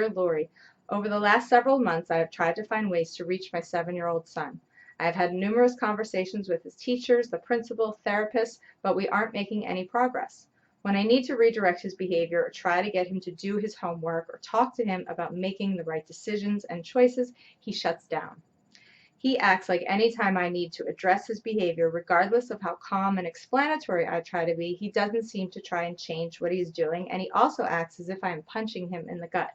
Dear Lori, over the last several months I have tried to find ways to reach my 7-year-old son. I have had numerous conversations with his teachers, the principal, therapists, but we aren't making any progress. When I need to redirect his behavior or try to get him to do his homework or talk to him about making the right decisions and choices, he shuts down. He acts like any time I need to address his behavior, regardless of how calm and explanatory I try to be, he doesn't seem to try and change what he's doing, and he also acts as if I am punching him in the gut.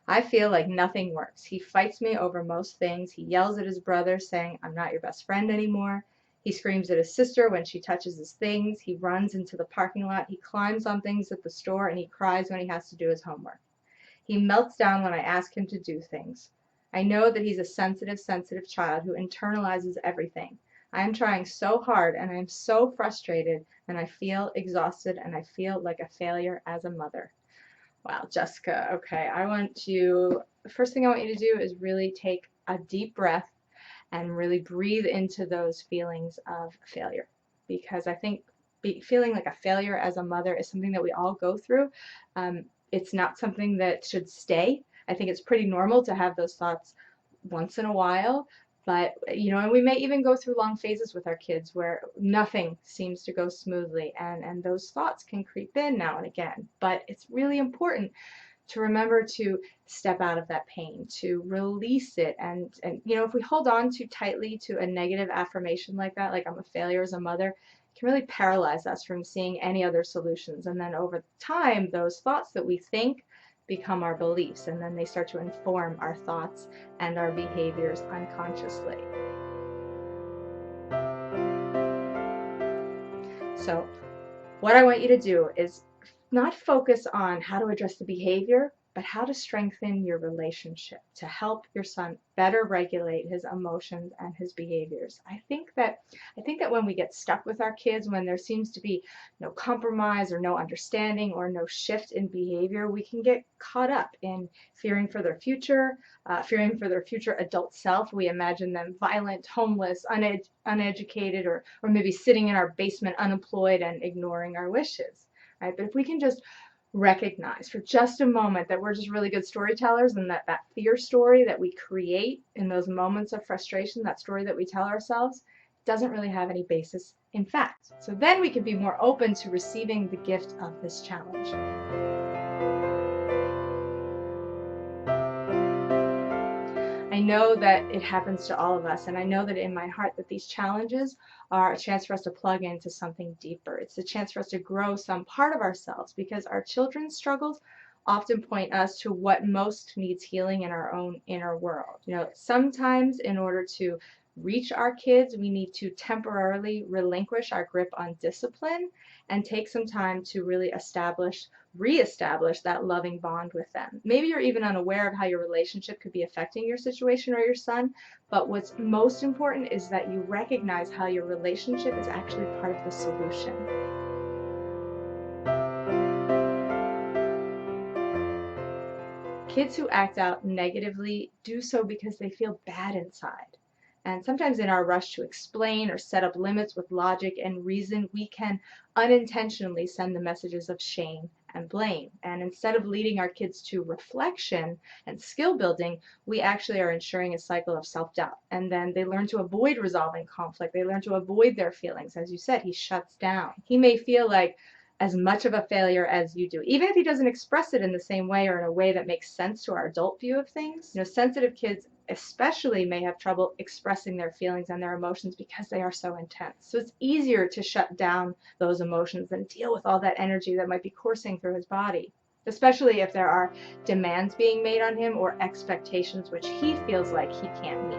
I feel like nothing works. He fights me over most things. He yells at his brother, saying, "I'm not your best friend anymore." He screams at his sister when she touches his things. He runs into the parking lot. He climbs on things at the store, and he cries when he has to do his homework. He melts down when I ask him to do things. I know that he's a sensitive child who internalizes everything. I am trying so hard, and I am so frustrated, and I feel exhausted, and I feel like a failure as a mother. Wow, Jessica, okay, the first thing I want you to do is really take a deep breath and really breathe into those feelings of failure. Because I think feeling like a failure as a mother is something that we all go through. It's not something that should stay. I think it's pretty normal to have those thoughts once in a while, but and we may even go through long phases with our kids where nothing seems to go smoothly, and those thoughts can creep in now and again. But it's really important to remember to step out of that pain, to release it, and if we hold on too tightly to a negative affirmation like that, like "I'm a failure as a mother," it can really paralyze us from seeing any other solutions. And then over time, those thoughts that we think become our beliefs, and then they start to inform our thoughts and our behaviors unconsciously. So what I want you to do is not focus on how to address the behavior, but how to strengthen your relationship to help your son better regulate his emotions and his behaviors. I think that when we get stuck with our kids, when there seems to be no compromise or no understanding or no shift in behavior, we can get caught up in fearing for their future, fearing for their future adult self. We imagine them violent, homeless, uneducated, or maybe sitting in our basement unemployed and ignoring our wishes. Right? But if we can just recognize for just a moment that we're just really good storytellers, and that fear story that we create in those moments of frustration, that story that we tell ourselves, doesn't really have any basis in fact. So then we can be more open to receiving the gift of this challenge. I know that it happens to all of us, and I know that in my heart that these challenges are a chance for us to plug into something deeper. It's a chance for us to grow some part of ourselves, because our children's struggles often point us to what most needs healing in our own inner world. Sometimes in order to reach our kids, we need to temporarily relinquish our grip on discipline and take some time to really reestablish that loving bond with them. Maybe you're even unaware of how your relationship could be affecting your situation or your son, but what's most important is that you recognize how your relationship is actually part of the solution. Kids who act out negatively do so because they feel bad inside. And sometimes in our rush to explain or set up limits with logic and reason, we can unintentionally send the messages of shame and blame. And instead of leading our kids to reflection and skill building, we actually are ensuring a cycle of self-doubt. And then they learn to avoid resolving conflict. They learn to avoid their feelings. As you said, he shuts down. He may feel like as much of a failure as you do, even if he doesn't express it in the same way or in a way that makes sense to our adult view of things. Sensitive kids especially may have trouble expressing their feelings and their emotions because they are so intense. So it's easier to shut down those emotions than deal with all that energy that might be coursing through his body, especially if there are demands being made on him or expectations which he feels like he can't meet.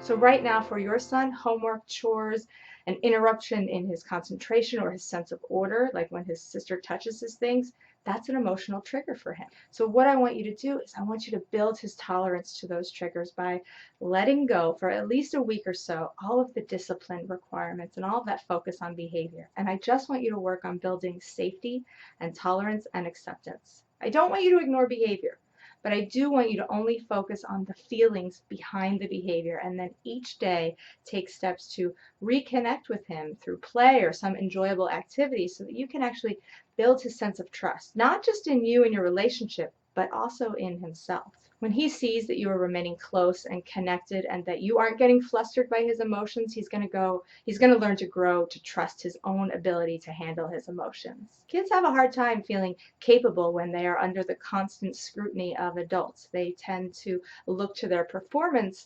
So right now for your son, homework, chores, an interruption in his concentration or his sense of order, like when his sister touches his things, that's an emotional trigger for him. So what I want you to do is I want you to build his tolerance to those triggers by letting go for at least a week or so all of the discipline requirements and all of that focus on behavior. And I just want you to work on building safety and tolerance and acceptance. I don't want you to ignore behavior, But I do want you to only focus on the feelings behind the behavior, and then each day take steps to reconnect with him through play or some enjoyable activity so that you can actually build his sense of trust, not just in you and your relationship, but also in himself. When he sees that you are remaining close and connected and that you aren't getting flustered by his emotions, he's going to learn to grow to trust his own ability to handle his emotions. Kids have a hard time feeling capable when they are under the constant scrutiny of adults. They tend to look to their performance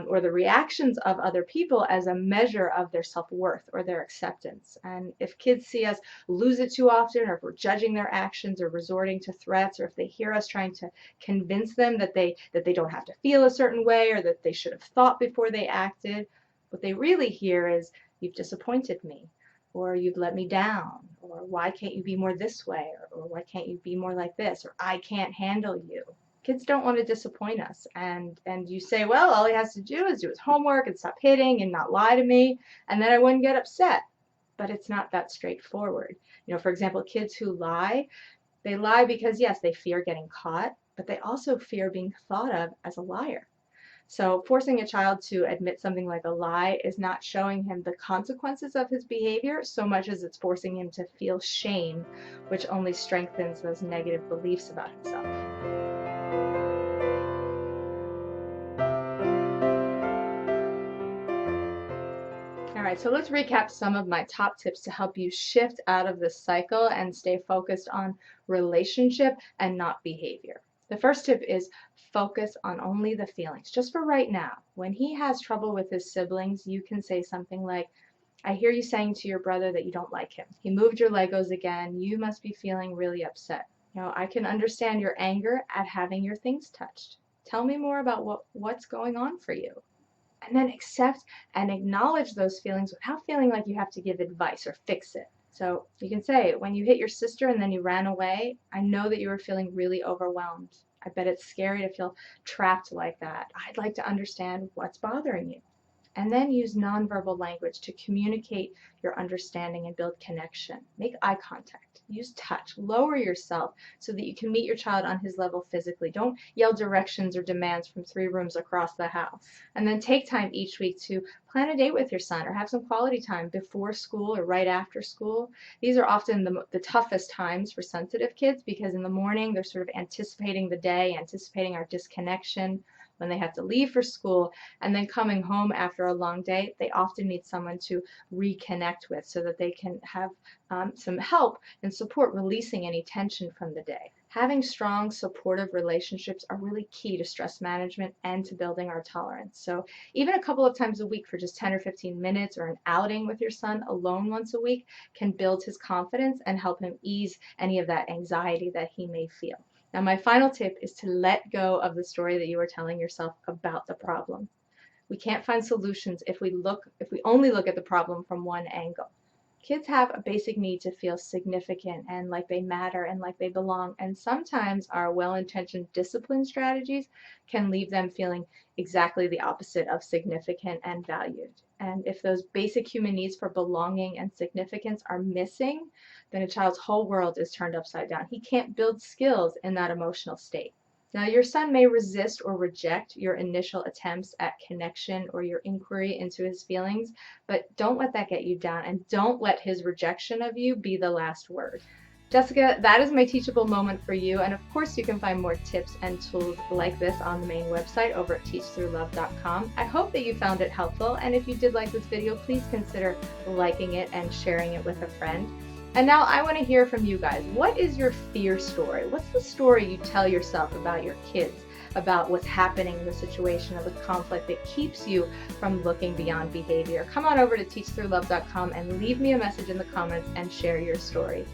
or the reactions of other people as a measure of their self-worth or their acceptance. And if kids see us lose it too often, or if we're judging their actions or resorting to threats, or if they hear us trying to convince them that they don't have to feel a certain way or that they should have thought before they acted, what they really hear is, "You've disappointed me," or "You've let me down," or "Why can't you be more this way," or "Why can't you be more like this," or "I can't handle you." Kids don't want to disappoint us, and you say, "Well, all he has to do is do his homework and stop hitting and not lie to me, and then I wouldn't get upset." But it's not that straightforward. For example, kids who lie, they lie because, yes, they fear getting caught, but they also fear being thought of as a liar. So forcing a child to admit something like a lie is not showing him the consequences of his behavior so much as it's forcing him to feel shame, which only strengthens those negative beliefs about himself. All right, so let's recap some of my top tips to help you shift out of this cycle and stay focused on relationship and not behavior. The first tip is focus on only the feelings, just for right now. When he has trouble with his siblings, you can say something like, "I hear you saying to your brother that you don't like him. He moved your Legos again. You must be feeling really upset. I can understand your anger at having your things touched. Tell me more about what's going on for you." And then accept and acknowledge those feelings without feeling like you have to give advice or fix it. So you can say, "When you hit your sister and then you ran away, I know that you were feeling really overwhelmed. I bet it's scary to feel trapped like that. I'd like to understand what's bothering you." And then use nonverbal language to communicate your understanding and build connection. Make eye contact. Use touch. Lower yourself so that you can meet your child on his level physically. Don't yell directions or demands from 3 rooms across the house. And then take time each week to plan a date with your son or have some quality time before school or right after school. These are often the toughest times for sensitive kids because in the morning they're sort of anticipating the day, anticipating our disconnection when they have to leave for school, and then coming home after a long day, they often need someone to reconnect with so that they can have some help and support releasing any tension from the day. Having strong, supportive relationships are really key to stress management and to building our tolerance. So even a couple of times a week for just 10 or 15 minutes or an outing with your son alone once a week can build his confidence and help him ease any of that anxiety that he may feel. Now, my final tip is to let go of the story that you are telling yourself about the problem. We can't find solutions if we only look at the problem from one angle. Kids have a basic need to feel significant and like they matter and like they belong, and sometimes our well-intentioned discipline strategies can leave them feeling exactly the opposite of significant and valued. And if those basic human needs for belonging and significance are missing, then a child's whole world is turned upside down. He can't build skills in that emotional state. Now, your son may resist or reject your initial attempts at connection or your inquiry into his feelings, but don't let that get you down, and don't let his rejection of you be the last word. Jessica, that is my teachable moment for you, and of course you can find more tips and tools like this on the main website over at teachthroughlove.com. I hope that you found it helpful, and if you did like this video, please consider liking it and sharing it with a friend. And now I want to hear from you guys. What is your fear story? What's the story you tell yourself about your kids, about what's happening in the situation of the conflict that keeps you from looking beyond behavior? Come on over to teachthroughlove.com and leave me a message in the comments and share your story.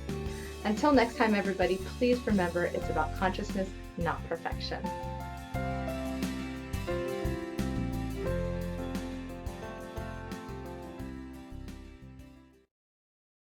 Until next time, everybody, please remember it's about consciousness, not perfection.